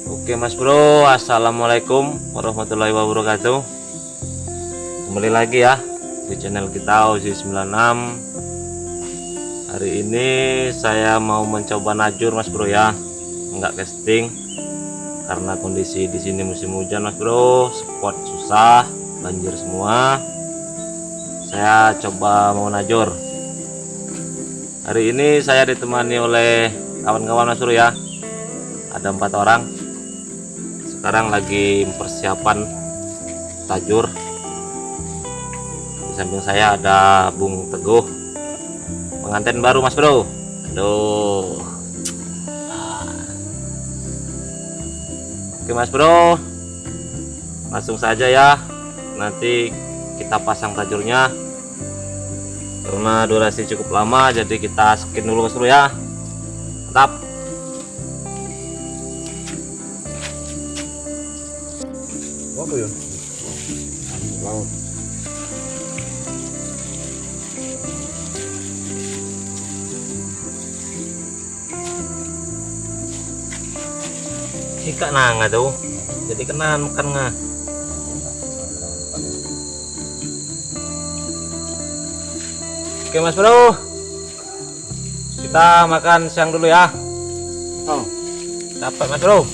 Oke Mas Bro, assalamualaikum warahmatullahi wabarakatuh. Kembali lagi ya di channel kita Ozi 96. Hari ini saya mau mencoba najur Mas Bro ya, enggak casting karena kondisi di sini musim hujan Mas Bro, spot susah, banjir semua. Saya coba mau najur. Hari ini saya ditemani oleh kawan-kawan Mas Bro ya, ada 4 orang. Sekarang lagi persiapan tajur. Di samping saya ada Bung Teguh, pengantin baru Mas Bro. Aduh. Oke Mas Bro, langsung saja ya. Nanti kita pasang tajurnya. Karena durasi cukup lama, jadi kita skin dulu Mas Bro ya. Mantap. Apa ya? Laut. Ika nanga tuh. Jadi kena makan nga. Oke Mas Bro, kita makan siang dulu ya. Oh, Dapat Mas Bro.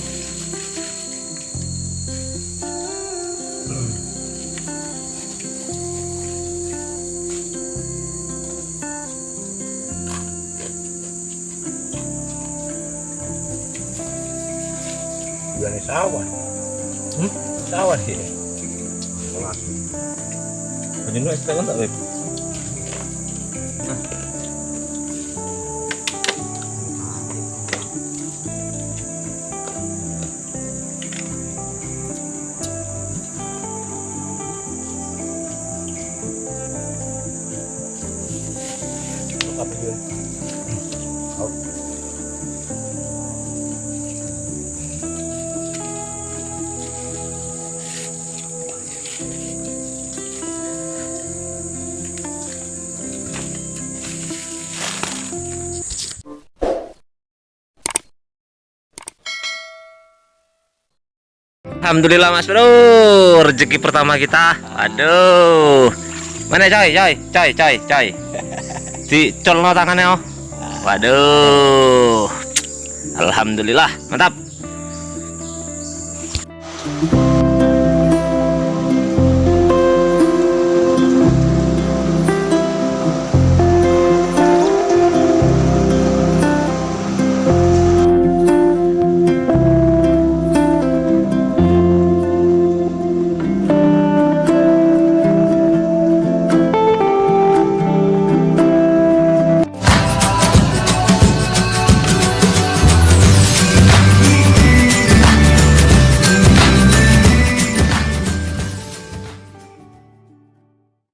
biar sawah. Sawah sih. Kelas. Jadi nu ekstrak tak Beb? Apa dia? Oh. Alhamdulillah Mas Bro, rezeki pertama kita. Aduh, mana coy, dicolno tangannya oh. Waduh, alhamdulillah, mantap.